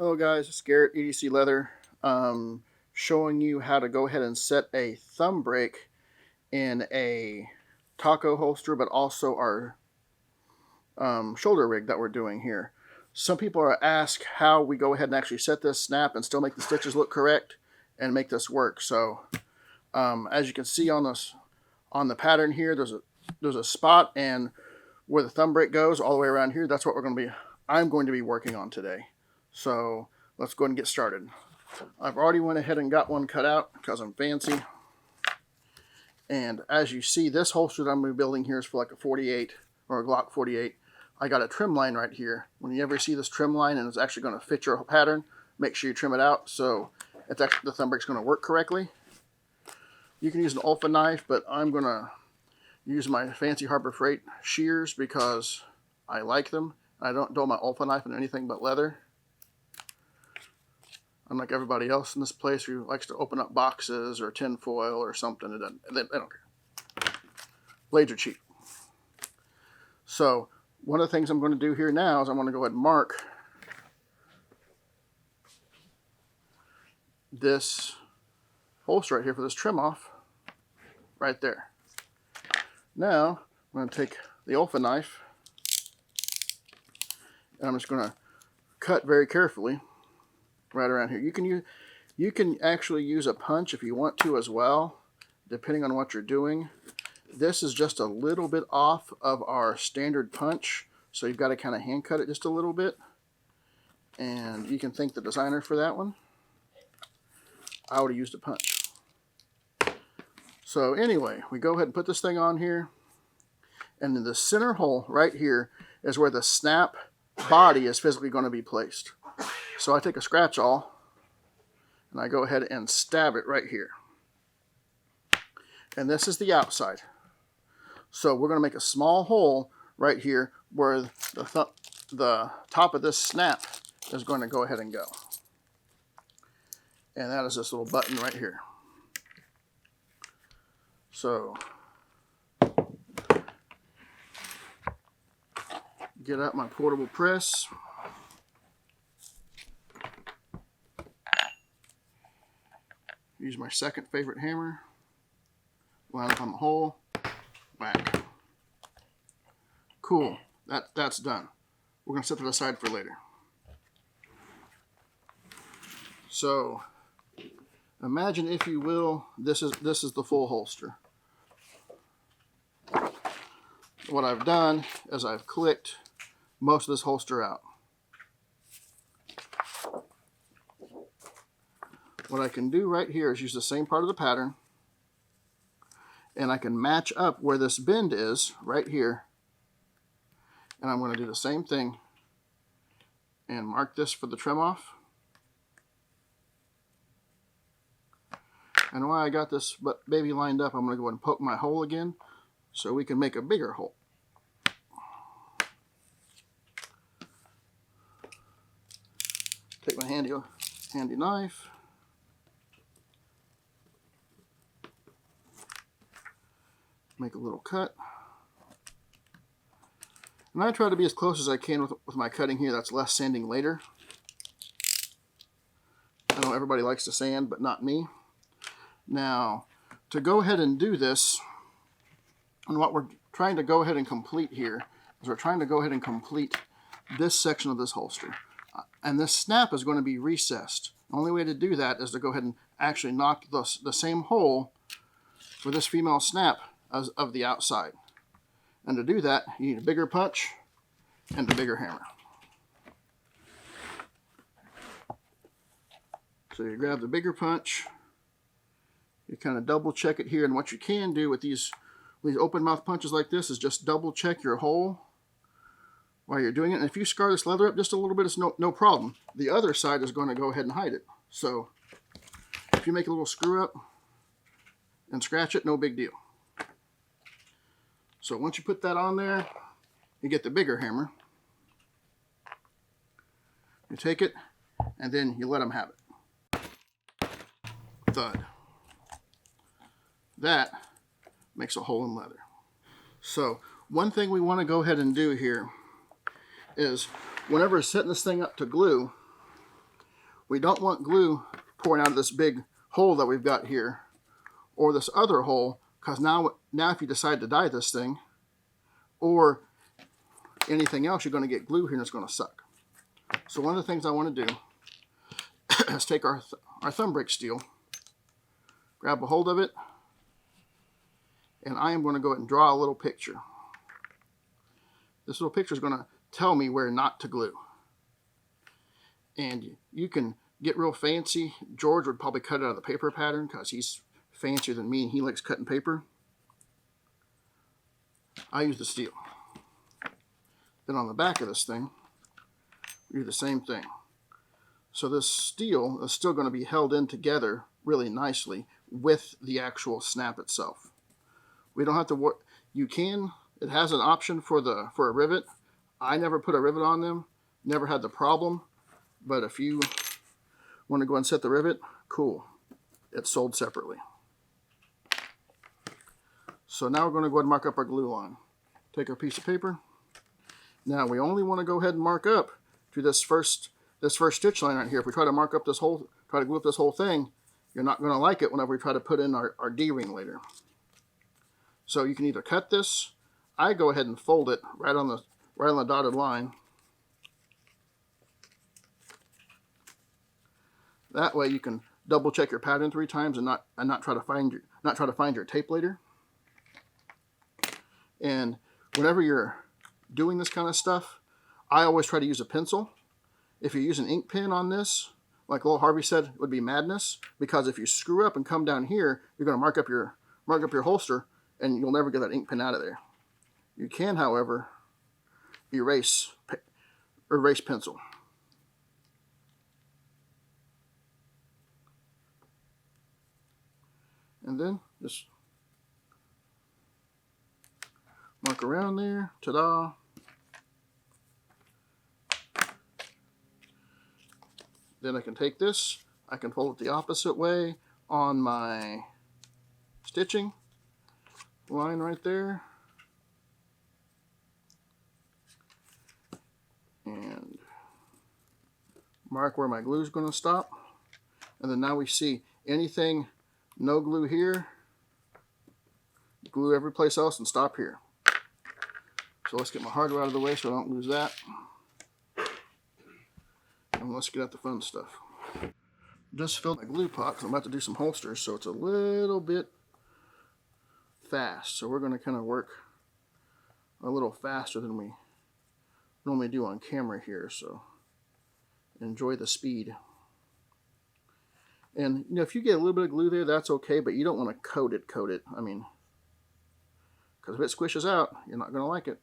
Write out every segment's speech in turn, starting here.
Hello guys, it's Garrett, EDC Leather, showing you how to go ahead and set a thumb brake in a taco holster, but also our shoulder rig that we're doing here. Some people are asked how we go ahead and actually set this snap and still make the stitches look correct and make this work. So as you can see on the pattern here, there's a spot, and where the thumb brake goes all the way around here, that's what I'm going to be working on today. So let's go ahead and get started. I've already went ahead and got one cut out because I'm fancy. And as you see, this holster that I'm going to be building here is for like a 48 or a Glock 48. I got a trim line right here. When you ever see this trim line and it's actually going to fit your pattern, make sure you trim it out so it's actually, the thumb brake's going to work correctly. You can use an Alpha knife, but I'm going to use my fancy Harbor Freight shears because I like them. I don't do my Alpha knife in anything but leather. Unlike everybody else in this place who likes to open up boxes or tin foil or something, they don't care. Blades are cheap. So one of the things I'm going to do here now is I'm going to go ahead and mark this holster right here for this trim off right there. Now I'm going to take the Alpha knife and I'm just going to cut very carefully right around here. You can actually use a punch if you want to as well, depending on what you're doing. This is just a little bit off of our standard punch, so you've got to kind of hand cut it just a little bit, and you can thank the designer for that one. I would have used a punch. So anyway, we go ahead and put this thing on here, and in the center hole right here is where the snap body is physically going to be placed. So I take a scratch awl and I go ahead and stab it right here. And this is the outside. So we're going to make a small hole right here where the top of this snap is going to go ahead and go. And that is this little button right here. So get out my portable press. Use my second favorite hammer. Line up on the hole. Whack. Cool. That's done. We're going to set that aside for later. So imagine, if you will, this is the full holster. What I've done is I've clicked most of this holster out. What I can do right here is use the same part of the pattern, and I can match up where this bend is right here, and I'm going to do the same thing and mark this for the trim off. And while I got this baby lined up, I'm going to go ahead and poke my hole again so we can make a bigger hole. Take my handy knife. Make a little cut. And I try to be as close as I can with my cutting here. That's less sanding later. I know everybody likes to sand, but not me. Now, to go ahead and do this, and what we're trying to go ahead and complete here is we're trying to go ahead and complete this section of this holster. And this snap is going to be recessed. The only way to do that is to go ahead and actually knock the same hole for this female snap as of the outside. And to do that, you need a bigger punch and a bigger hammer. So you grab the bigger punch, you kind of double check it here, and what you can do with these open mouth punches like this is just double check your hole while you're doing it. And if you scar this leather up just a little bit, it's no problem. The other side is going to go ahead and hide it. So if you make a little screw up and scratch it, no big deal. So once you put that on there, you get the bigger hammer. You take it, and then you let them have it. Thud. That makes a hole in leather. So one thing we want to go ahead and do here is whenever setting this thing up to glue, We don't want glue pouring out of this big hole that we've got here, or this other hole, because now if you decide to dye this thing, or anything else, you're going to get glue here and it's going to suck. So one of the things I want to do is take our thumb brake steel, grab a hold of it, and I am going to go ahead and draw a little picture. This little picture is going to tell me where not to glue. And you can get real fancy. George would probably cut it out of the paper pattern because he's fancier than me and he likes cutting paper. I use the steel. Then on the back of this thing, we do the same thing. So this steel is still going to be held in together really nicely with the actual snap itself. We don't have to work. You can. It has an option for a rivet. I never put a rivet on them. Never had the problem. But if you want to go and set the rivet, cool. It's sold separately. So now we're going to go ahead and mark up our glue line. Take our piece of paper. Now we only want to go ahead and mark up to this first stitch line right here. If we try to mark up this whole, try to glue up this whole thing, you're not going to like it whenever we try to put in our D-ring later. So you can either cut this. I go ahead and fold it right on the dotted line. That way you can double check your pattern 3 times and not try to find your tape later. And whenever you're doing this kind of stuff, I always try to use a pencil. If you use an ink pen on this, like Lil Harvey said, it would be madness, because if you screw up and come down here, you're going to mark up your holster and you'll never get that ink pen out of there. You can, however, erase pencil. And then just mark around there. Ta-da. Then I can take this, I can fold it the opposite way on my stitching line right there. And mark where my glue is going to stop. And then now we see anything, no glue here, glue every place else and stop here. So let's get my hardware out of the way so I don't lose that. And let's get at the fun stuff. Just filled my glue pot because I'm about to do some holsters, so it's a little bit fast. So we're going to kind of work a little faster than we normally do on camera here. So enjoy the speed. And you know, if you get a little bit of glue there, that's okay, but you don't want to coat it. I mean, because if it squishes out, you're not going to like it.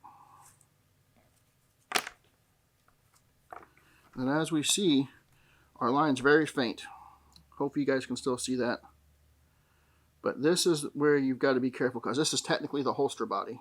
And as we see, our line's very faint. Hope you guys can still see that. But this is where you've got to be careful, because this is technically the holster body.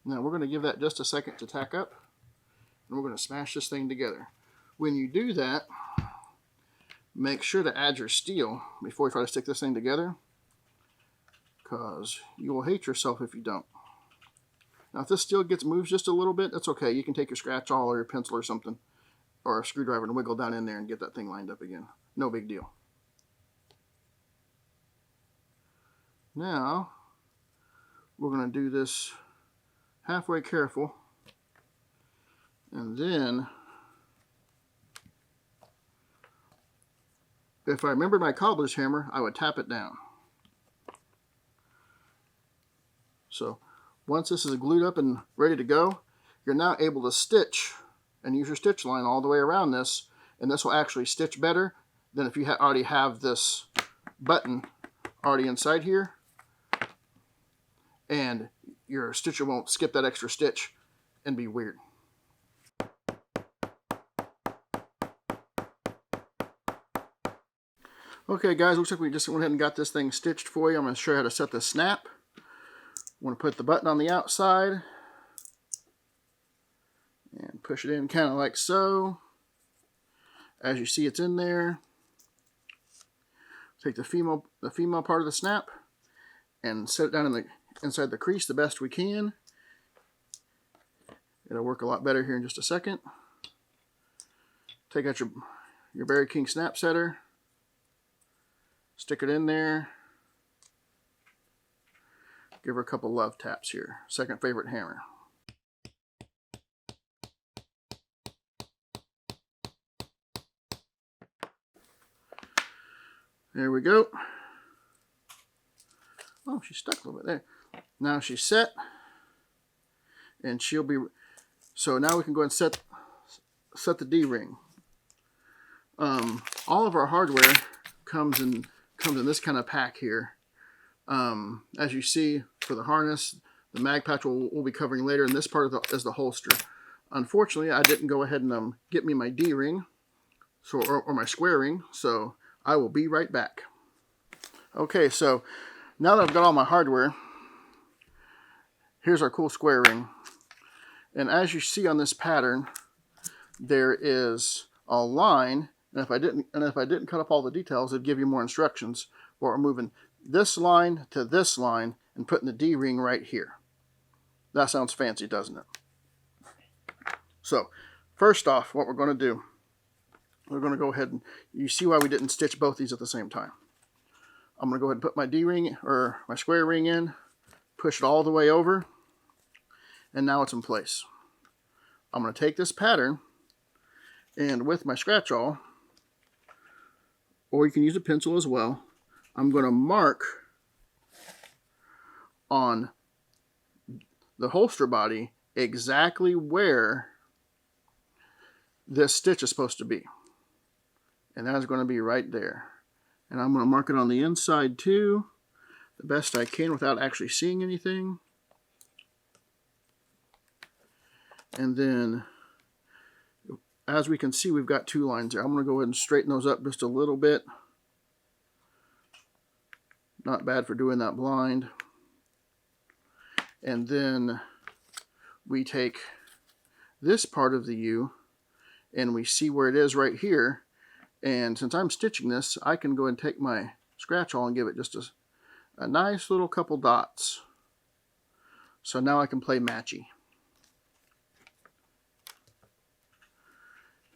Now we're going to give that just a second to tack up, and we're going to smash this thing together. When you do that, make sure to add your steel before you try to stick this thing together, because you will hate yourself if you don't. Now if this steel moves just a little bit, that's okay. You can take your scratch awl or your pencil or something, or a screwdriver, and wiggle down in there and get that thing lined up again. No big deal. Now we're going to do this halfway careful, and then if I remember my cobbler's hammer, I would tap it down. So once this is glued up and ready to go, you're now able to stitch and use your stitch line all the way around this, and this will actually stitch better than if you already have this button already inside here, and your stitcher won't skip that extra stitch and be weird. Okay guys, looks like we just went ahead and got this thing stitched for you. I'm going to show you how to set the snap. I'm going to put the button on the outside and push it in kind of like so. As you see, it's in there. Take the female part of the snap and set it down in the inside the crease the best we can. It'll work a lot better here in just a second. Take out your Berry King snap setter, stick it in there, give her a couple love taps here. Second favorite hammer. There we go. Oh, she's stuck a little bit there. Now she's set, and she'll be. So now we can go ahead and set the D-ring. All of our hardware comes in this kind of pack here. As you see, for the harness, the mag patch we'll be covering later, and this part is the holster. Unfortunately, I didn't go ahead and get me my D-ring, or my square ring, so I will be right back. Okay, so now that I've got all my hardware, here's our cool square ring. And as you see on this pattern, there is a line, and if I didn't cut up all the details, it'd give you more instructions. But we're moving this line to this line and putting the D-ring right here. That sounds fancy, doesn't it? So, first off, what we're going to do, we're going to go ahead and, you see why we didn't stitch both these at the same time. I'm going to go ahead and put my D-ring, or my square ring in, push it all the way over, and now it's in place. I'm going to take this pattern, and with my scratch awl, or you can use a pencil as well, I'm going to mark on the holster body exactly where this stitch is supposed to be. And that is going to be right there. And I'm going to mark it on the inside too, the best I can without actually seeing anything. And then, as we can see, we've got two lines there. I'm going to go ahead and straighten those up just a little bit. Not bad for doing that blind. And then we take this part of the U and we see where it is right here. And since I'm stitching this, I can go and take my scratch awl and give it just a nice little couple dots. So now I can play matchy.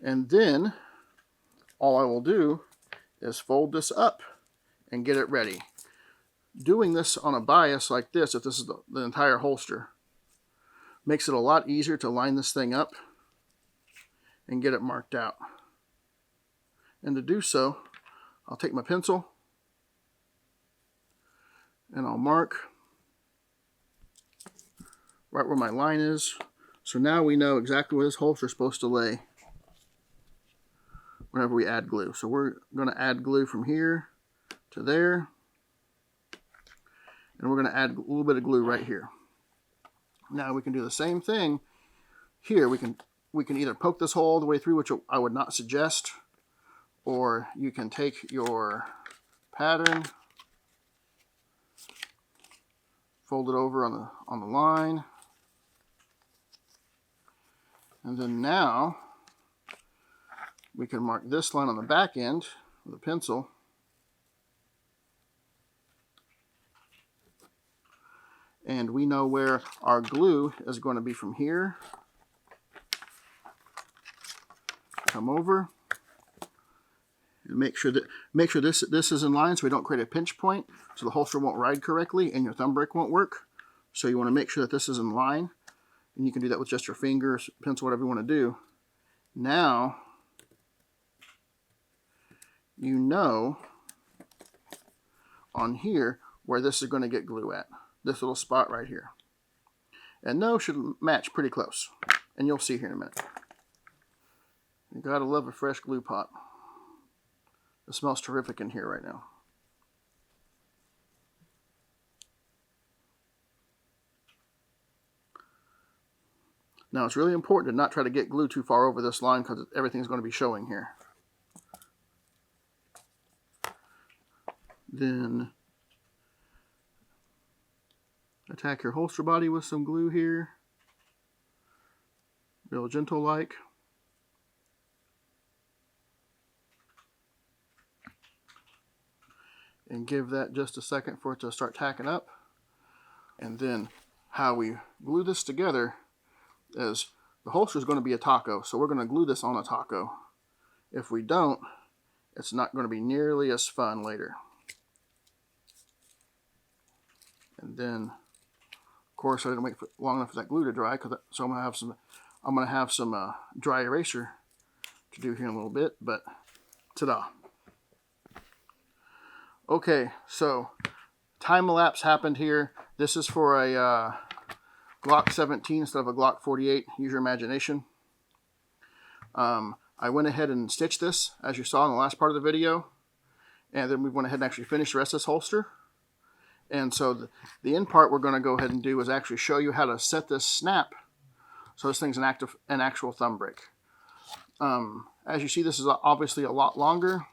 And then all I will do is fold this up and get it ready. Doing this on a bias like this, if this is the entire holster, makes it a lot easier to line this thing up and get it marked out. And to do so, I'll take my pencil and I'll mark right where my line is. So now we know exactly where this holster is supposed to lay whenever we add glue. So we're going to add glue from here to there. And we're going to add a little bit of glue right here. Now we can do the same thing here. We can either poke this hole all the way through, which I would not suggest, or you can take your pattern, fold it over on the line, and then now we can mark this line on the back end with a pencil. And we know where our glue is going to be from here. Come over and make sure this is in line so we don't create a pinch point, so the holster won't ride correctly and your thumb brake won't work. So you want to make sure that this is in line, and you can do that with just your fingers, pencil, whatever you want to do. Now you know on here where this is going to get glue at. This little spot right here. And those should match pretty close. And you'll see here in a minute. You gotta love a fresh glue pot. It smells terrific in here right now. Now it's really important to not try to get glue too far over this line because everything's going to be showing here. Then attack your holster body with some glue here, real gentle like. And give that just a second for it to start tacking up. And then how we glue this together is the holster is going to be a taco, so we're going to glue this on a taco. If we don't, it's not going to be nearly as fun later. And then, of course, I didn't wait long enough for that glue to dry, so I'm going to have some dry eraser to do here in a little bit. But ta-da! Okay, so time elapse happened here. This is for a Glock 17 instead of a Glock 48. Use your imagination. I went ahead and stitched this, as you saw in the last part of the video. And then we went ahead and actually finished the rest of this holster. And so the end part we're going to go ahead and do is actually show you how to set this snap so this thing's an actual thumb brake. As you see, this is obviously a lot longer.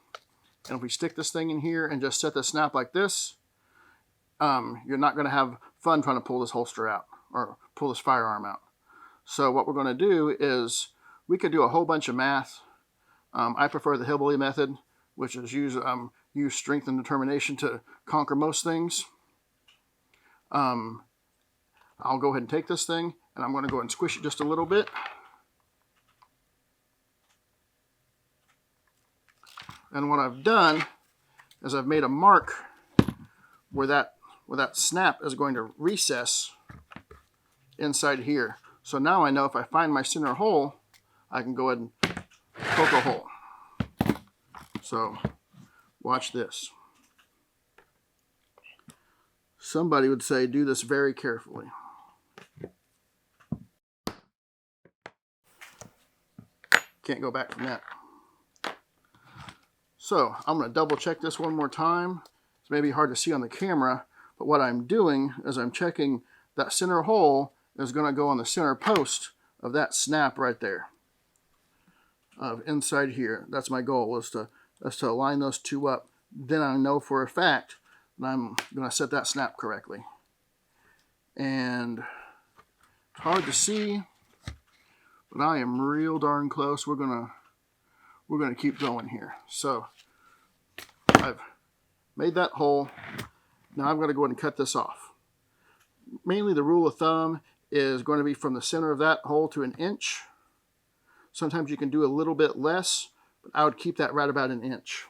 And if we stick this thing in here and just set the snap like this, you're not going to have fun trying to pull this holster out or pull this firearm out. So what we're going to do is we could do a whole bunch of math. I prefer the hillbilly method, which is use strength and determination to conquer most things. I'll go ahead and take this thing and I'm going to go ahead and squish it just a little bit. And what I've done is I've made a mark where that snap is going to recess inside here. So now I know if I find my center hole, I can go ahead and poke a hole. So watch this. Somebody would say do this very carefully. Can't go back from that. So I'm going to double check this one more time. It's maybe hard to see on the camera, but what I'm doing is I'm checking that center hole is going to go on the center post of that snap right there. Inside here. That's my goal, is to line those two up. Then I know for a fact that I'm going to set that snap correctly. And it's hard to see, but I am real darn close. We're gonna keep going here. So I've made that hole. Now I'm going to go ahead and cut this off. Mainly the rule of thumb is going to be from the center of that hole to 1 inch. Sometimes you can do a little bit less, but I would keep that right about 1 inch.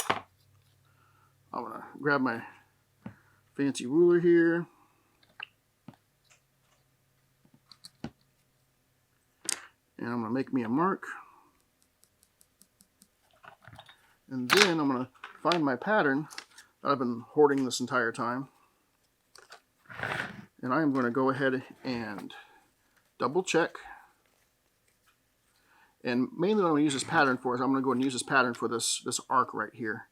I'm going to grab my fancy ruler here. And I'm going to make me a mark. And then I'm going to find my pattern that I've been hoarding this entire time. And I am going to go ahead and double check. And mainly what I'm going to use this pattern for is I'm going to go ahead and use this pattern for this arc right here.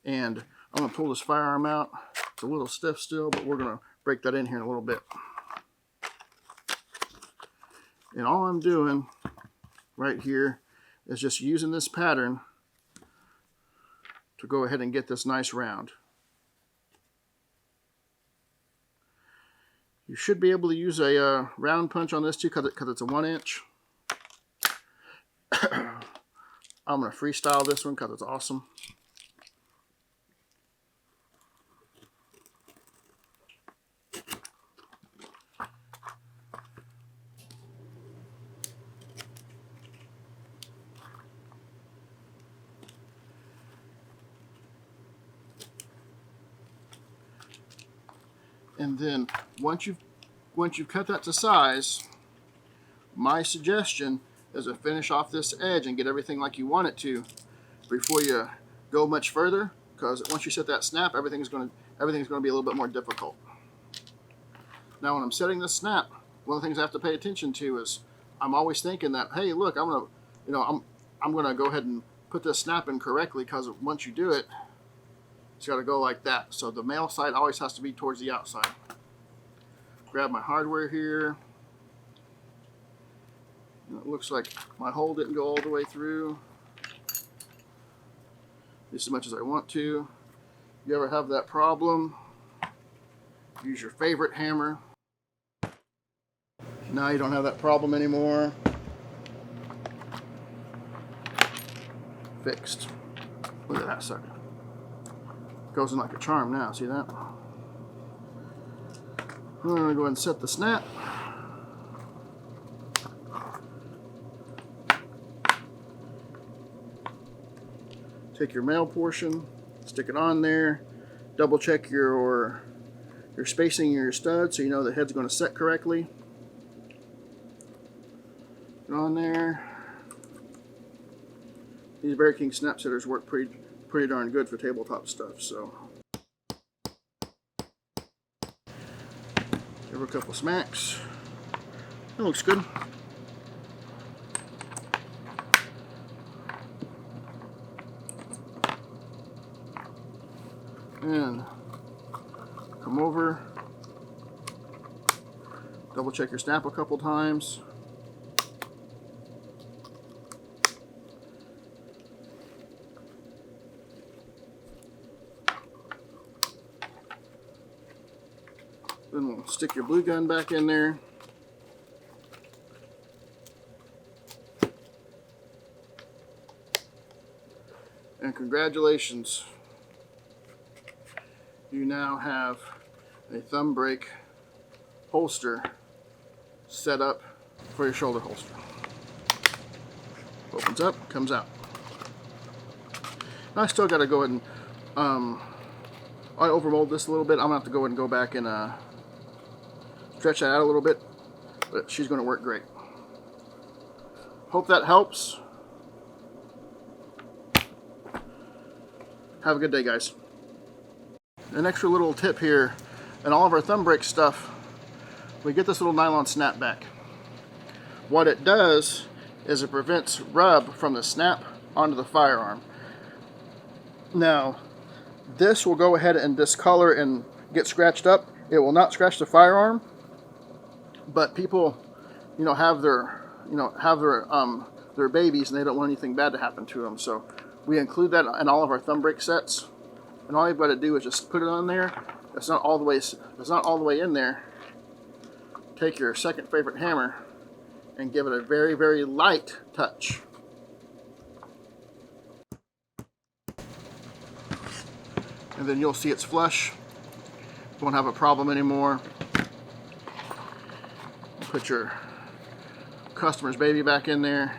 And I'm going to pull this firearm out. It's a little stiff still, but we're going to break that in here in a little bit. And all I'm doing right here is just using this pattern to go ahead and get this nice round. You should be able to use a round punch on this too because it's a 1 inch. I'm going to freestyle this one because it's awesome. And then once you've cut that to size, my suggestion is to finish off this edge and get everything like you want it to before you go much further, because once you set that snap, everything's going to be a little bit more difficult. Now when I'm setting this snap, one of the things I have to pay attention to is I'm always thinking that, hey, look, I'm going to go ahead and put this snap in correctly, because once you do it, it's got to go like that. So the male side always has to be towards the outside. Grab my hardware here. And it looks like my hole didn't go all the way through. as much as I want to. If you ever have that problem, use your favorite hammer. Now you don't have that problem anymore. Fixed. Look at that sucker. Goes in like a charm now, see that? I'm going to go ahead and set the snap. Take your male portion, stick it on there, double check your spacing of your stud so you know the head's going to set correctly. Get on there. These Bear King snap setters work pretty darn good for tabletop stuff, so give her a couple smacks. That looks good. And come over, double check your snap a couple times. Then we'll stick your blue gun back in there. And congratulations. You now have a thumb brake holster set up for your shoulder holster. Opens up, comes out. Now I still got to go ahead and I overmold this a little bit. I'm gonna have to go ahead and go back and stretch that out a little bit, but she's going to work great. Hope that helps. Have a good day, guys. An extra little tip here, in all of our thumb brake stuff, we get this little nylon snapback. What it does is it prevents rub from the snap onto the firearm. Now, this will go ahead and discolor and get scratched up. It will not scratch the firearm, but people, have their babies and they don't want anything bad to happen to them. So we include that in all of our thumb brake sets. And all you've got to do is just put it on there. It's not all the way in there. Take your second favorite hammer and give it a very, very light touch. And then you'll see it's flush. Won't have a problem anymore. Put your customer's baby back in there.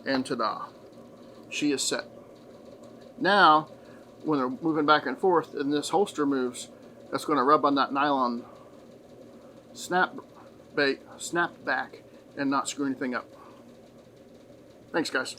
And ta-da, she is set. Now, when they're moving back and forth and this holster moves, that's going to rub on that nylon snap back and not screw anything up. Thanks, guys.